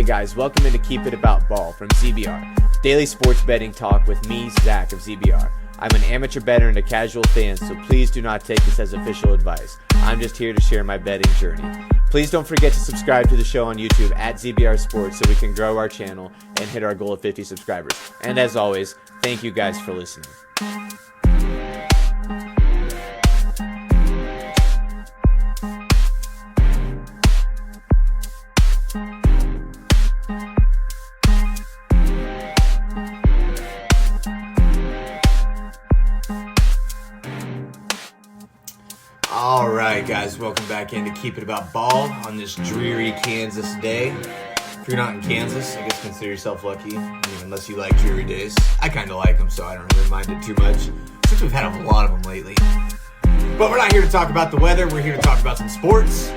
Hey guys, welcome into Keep It About Ball from ZBR, daily sports betting talk with me, Zach of ZBR. I'm an amateur bettor and a casual fan, so please do not take this as official advice. I'm just here to share my betting journey. Please don't forget to subscribe to the show on YouTube at ZBR Sports so we can grow our channel and hit our goal of 50 subscribers. And as always, thank you guys for listening. Alright guys, welcome back in to Keep It About Ball on this dreary Kansas day. If you're not in Kansas, I guess consider yourself lucky, unless you like dreary days. I kind of like them, so I don't really mind it too much, since we've had a lot of them lately. But we're not here to talk about the weather, we're here to talk about some sports.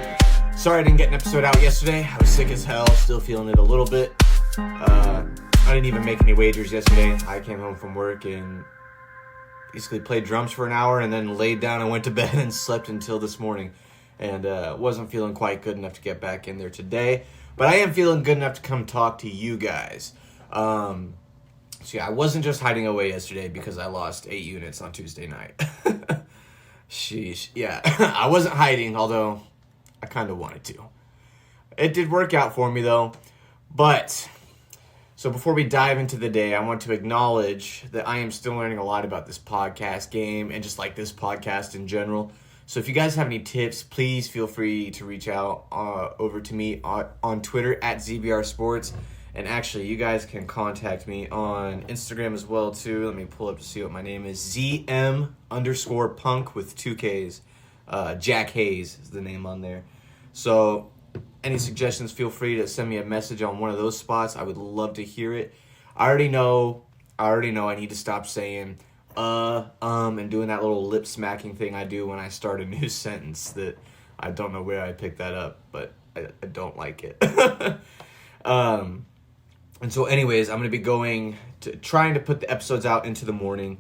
Sorry I didn't get an episode out yesterday. I was sick as hell, still feeling it a little bit. I didn't even make any wagers yesterday. I came home from work and basically played drums for an hour and then laid down and went to bed and slept until this morning. And wasn't feeling quite good enough to get back in there today. But I am feeling good enough to come talk to you guys. So yeah, I wasn't just hiding away yesterday because I lost 8 units on Tuesday night. Sheesh. Yeah, I wasn't hiding, although I kind of wanted to. It did work out for me though. But so before we dive into the day, I want to acknowledge that I am still learning a lot about this podcast game and just like this podcast in general. So if you guys have any tips, please feel free to reach out over to me on Twitter at ZBR Sports. And actually, you guys can contact me on Instagram as well too. Let me pull up to see what my name is. ZM_punk with 2 Ks. Jack Hayes is the name on there. So any suggestions, feel free to send me a message on one of those spots. I would love to hear it. I already know I need to stop saying and doing that little lip smacking thing I do when I start a new sentence that I don't know where I picked that up, but I don't like it. And so anyways, I'm going to be trying to put the episodes out into the morning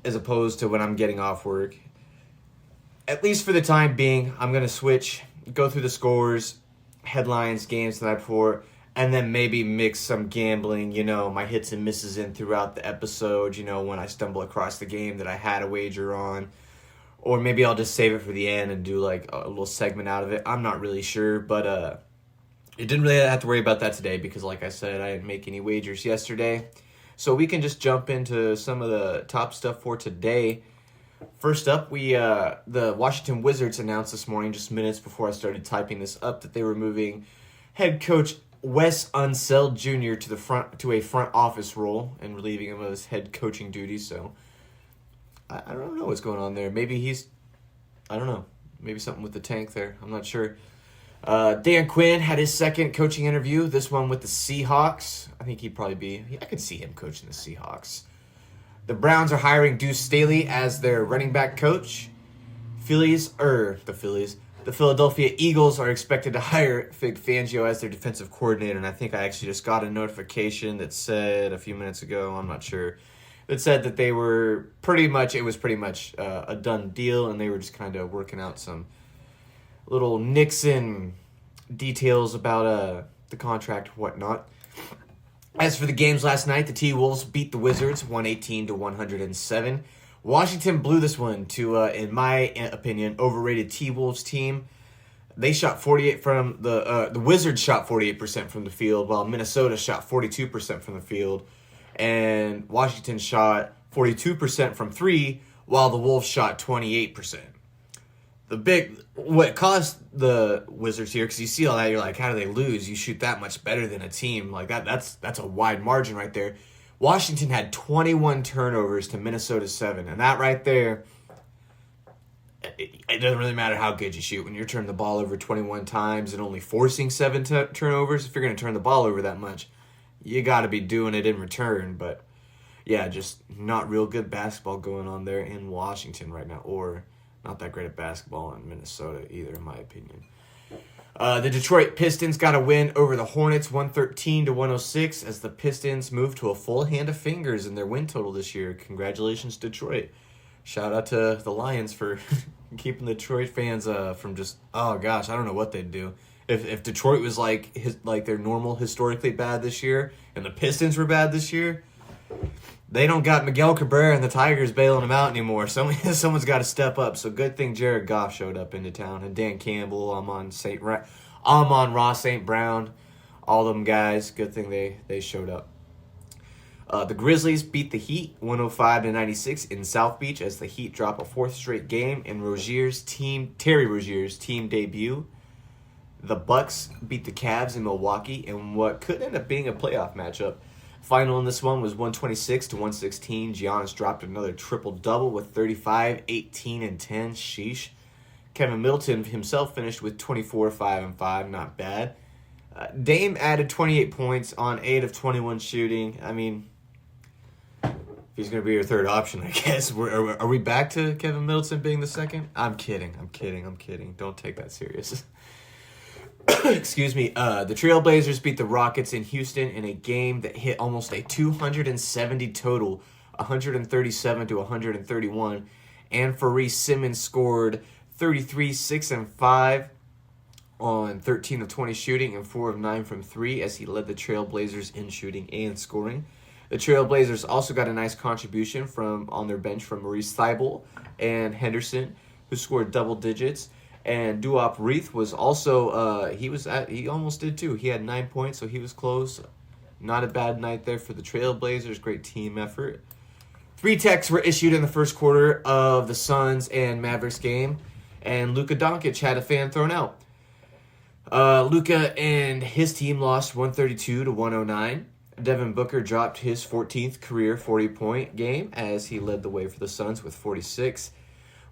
as opposed to when I'm getting off work. At least for the time being, I'm going to switch, go through the scores, headlines, games the night before, and then maybe mix some gambling, my hits and misses in throughout the episode, when I stumble across the game that I had a wager on. Or maybe I'll just save it for the end and do like a little segment out of it. I'm not really sure, but you didn't really have to worry about that today because like I said, I didn't make any wagers yesterday. So we can just jump into some of the top stuff for today. First up, the Washington Wizards announced this morning, just minutes before I started typing this up, that they were moving head coach Wes Unseld Jr. to a front office role and relieving him of his head coaching duties. So I don't know what's going on there. Maybe maybe something with the tank there. I'm not sure. Dan Quinn had his second coaching interview, this one with the Seahawks. I think I could see him coaching the Seahawks. The Browns are hiring Deuce Staley as their running back coach. The Philadelphia Eagles are expected to hire Vic Fangio as their defensive coordinator, and I think I actually just got a notification that said a few minutes ago, I'm not sure, that said that it was pretty much a done deal, and they were just kind of working out some little Nixon details about the contract and whatnot. As for the games last night, the T-Wolves beat the Wizards 118-107. Washington blew this one to, in my opinion, overrated T-Wolves team. They shot 48 from the Wizards shot 48% from the field, while Minnesota shot 42% from the field, and Washington shot 42% from 3, while the Wolves shot 28%. What caused the Wizards here, because you see all that, you're like, how do they lose? You shoot that much better than a team like that. That's a wide margin right there. Washington had 21 turnovers to Minnesota's 7, and that right there, it doesn't really matter how good you shoot. When you're turning the ball over 21 times and only forcing 7 turnovers, if you're going to turn the ball over that much, you got to be doing it in return. But yeah, just not real good basketball going on there in Washington right now, or not that great at basketball in Minnesota either, in my opinion. The Detroit Pistons got a win over the Hornets 113-106 as the Pistons move to a full hand of fingers in their win total this year. Congratulations, Detroit. Shout out to the Lions for keeping the Detroit fans from just, oh gosh, I don't know what they'd do. If Detroit was like their normal historically bad this year, and the Pistons were bad this year, they don't got Miguel Cabrera and the Tigers bailing them out anymore. Someone's got to step up. So good thing Jared Goff showed up into town, and Dan Campbell, Amon-Ra St. Brown, all them guys. Good thing they showed up. The Grizzlies beat the Heat 105-96 in South Beach as the Heat drop a fourth straight game in Terry Rozier's team debut. The Bucks beat the Cavs in Milwaukee in what could end up being a playoff matchup. Final in this one was 126-116. Giannis dropped another triple-double with 35, 18, and 10. Sheesh. Kevin Middleton himself finished with 24, 5, and 5. Not bad. Dame added 28 points on 8 of 21 shooting. I mean, if he's going to be your third option, I guess. Are we back to Kevin Middleton being the second? I'm kidding. Don't take that serious. Excuse me. The Trailblazers beat the Rockets in Houston in a game that hit almost a 270 total, 137-131. And Fareed Simmons scored 33, 6, and 5 on 13 of 20 shooting and 4 of 9 from 3 as he led the Trailblazers in shooting and scoring. The Trailblazers also got a nice contribution on their bench from Maurice Thibault and Henderson, who scored double digits. And Duop Reith was also, he almost did too. He had 9 points, so he was close. Not a bad night there for the Trailblazers. Great team effort. 3 techs were issued in the first quarter of the Suns and Mavericks game, and Luka Doncic had a fan thrown out. Luka and his team lost 132-109. Devin Booker dropped his 14th career 40-point game as he led the way for the Suns with 46.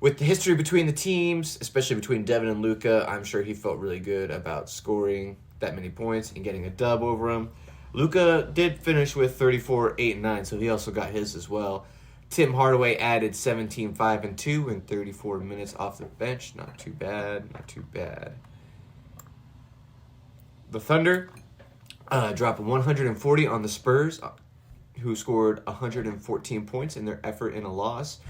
With the history between the teams, especially between Devin and Luka, I'm sure he felt really good about scoring that many points and getting a dub over him. Luka did finish with 34, 8, and 9, so he also got his as well. Tim Hardaway added 17, 5, and 2 in 34 minutes off the bench. Not too bad. The Thunder dropped 140 on the Spurs, who scored 114 points in their effort in a loss.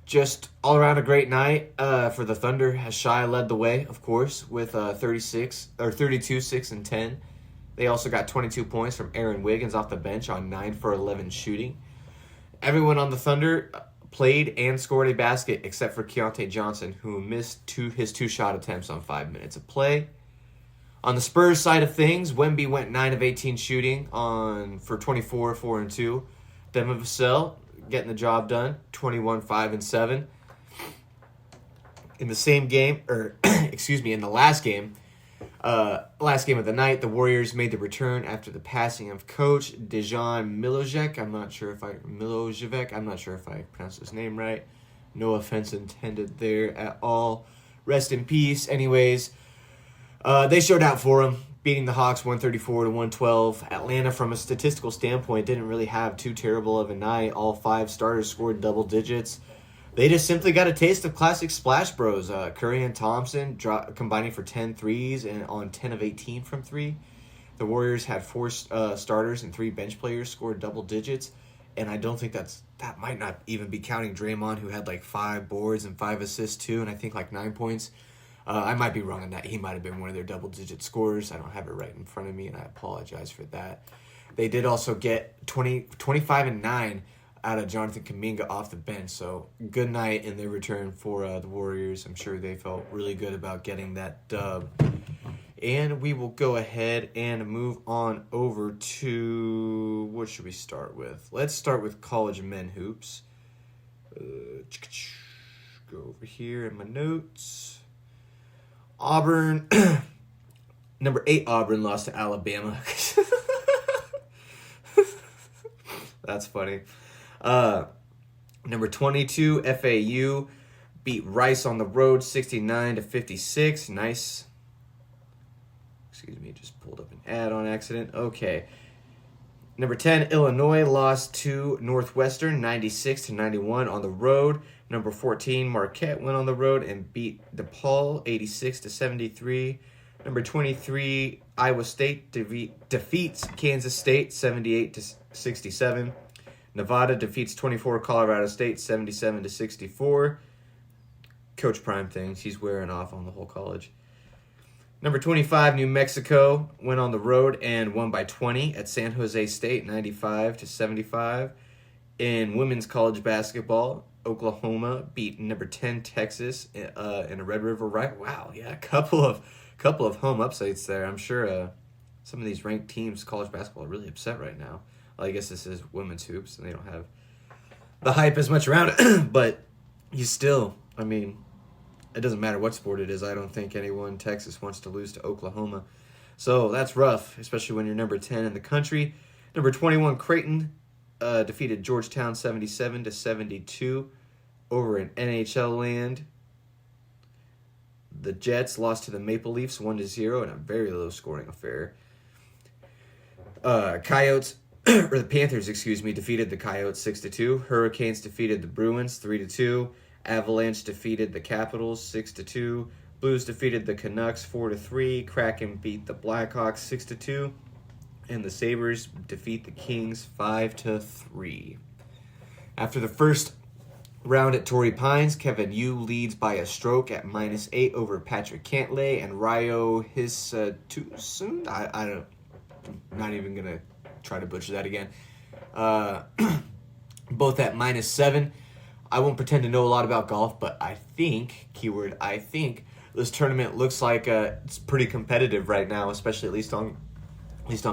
Just all around a great night for the Thunder. Shai led the way, of course, with 32, 6, and 10. They also got 22 points from Aaron Wiggins off the bench on 9 for 11 shooting. Everyone on the Thunder played and scored a basket except for Keontae Johnson, who missed his 2-shot attempts on 5 minutes of play. On the Spurs side of things, Wemby went 9 of 18 shooting for 24, 4, and 2. Devin Vassell getting the job done, 21, 5, and 7. In the same game, in the last game of the night, the Warriors made the return after the passing of coach Dejan Milojevic. I'm not sure if I pronounced his name right. No offense intended there at all. Rest in peace. Anyways, they showed out for him, beating the Hawks 134-112. Atlanta, from a statistical standpoint, didn't really have too terrible of a night. All 5 starters scored double digits. They just simply got a taste of classic Splash Bros. Curry and Thompson combining for 10 threes and on 10 of 18 from 3. The Warriors had 4 starters and 3 bench players scored double digits. And I don't think that might not even be counting Draymond, who had like 5 boards and 5 assists too, and I think like 9 points. I might be wrong on that. He might have been one of their double-digit scorers. I don't have it right in front of me, and I apologize for that. They did also get 25 and 9 out of Jonathan Kuminga off the bench. So good night in their return for the Warriors. I'm sure they felt really good about getting that dub. And we will go ahead and move on over to, what should we start with? Let's start with college men hoops. Go over here in my notes. Auburn, number 8 Auburn lost to Alabama. That's funny. Number 22 FAU beat Rice on the road 69-56. Nice. Excuse me, just pulled up an ad on accident. Okay. Number 10 Illinois lost to Northwestern 96-91 on the road. Number 14, Marquette went on the road and beat DePaul 86-73. Number 23, Iowa State defeats Kansas State 78-67. Nevada defeats 24 Colorado State 77-64. Coach Prime thing, she's wearing off on the whole college. Number 25, New Mexico went on the road and won by 20 at San Jose State, 95-75. In women's college basketball, Oklahoma beat number 10 Texas in a Red River right. Wow, yeah, a couple of home upsets there. I'm sure some of these ranked teams, college basketball, are really upset right now. Well, I guess this is women's hoops, and they don't have the hype as much around it. But you still, I mean, it doesn't matter what sport it is. I don't think anyone in Texas wants to lose to Oklahoma. So that's rough, especially when you're number 10 in the country. Number 21, Creighton defeated Georgetown 77-72 over in NHL land. The Jets lost to the Maple Leafs 1-0 in a very low-scoring affair. Coyotes, or the Panthers, defeated the Coyotes 6-2. Hurricanes defeated the Bruins 3-2. Avalanche defeated the Capitals 6-2. Blues defeated the Canucks 4-3. Kraken beat the Blackhawks 6-2. And the Sabres defeat the Kings 5-3. After the first round at Torrey Pines, Kevin Yu leads by a stroke at -8 over Patrick Cantlay and Ryo Hisatusson. I'm not even going to try to butcher that again. Both at -7. I won't pretend to know a lot about golf, but I think, keyword I think, this tournament looks like it's pretty competitive right now, especially at least on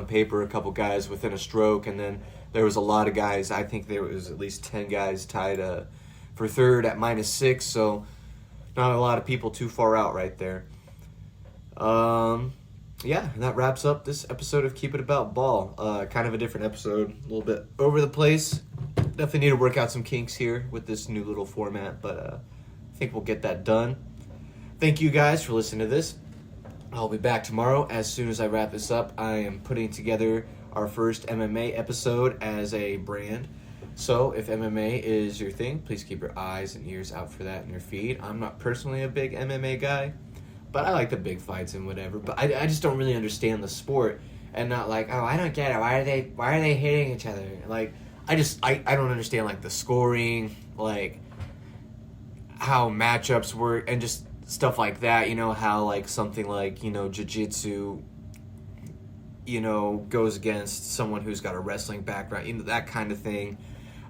paper. A couple guys within a stroke, and then there was a lot of guys. I think there was at least 10 guys tied for third at -6, so not a lot of people too far out right there. Yeah, and that wraps up this episode of Keep It About Ball. Kind of a different episode, a little bit over the place. Definitely need to work out some kinks here with this new little format, but I think we'll get that done. Thank you guys for listening to this. I'll be back tomorrow. As soon as I wrap this up, I am putting together our first MMA episode as a brand. So if MMA is your thing, please keep your eyes and ears out for that in your feed. I'm not personally a big MMA guy, but I like the big fights and whatever. But I just don't really understand the sport, and not like, oh, I don't get it. Why are they hitting each other? Like, I don't understand, like, the scoring, like how matchups work, and just stuff like that. You know, how like something like, you know, jiu-jitsu, you know, goes against someone who's got a wrestling background, you know, that kind of thing.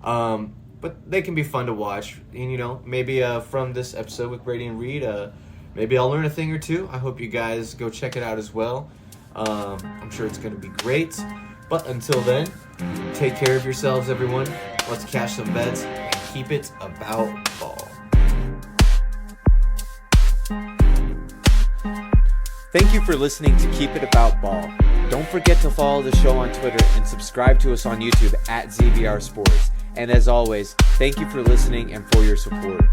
But they can be fun to watch, and you know, maybe from this episode with Brady and Reed, maybe I'll learn a thing or two. I hope you guys go check it out as well. I'm sure it's going to be great. But until then, take care of yourselves, everyone. Let's cash some bets and keep it about ball. Thank you for listening to Keep It About Ball. Don't forget to follow the show on Twitter and subscribe to us on YouTube at ZBR Sports. And as always, thank you for listening and for your support.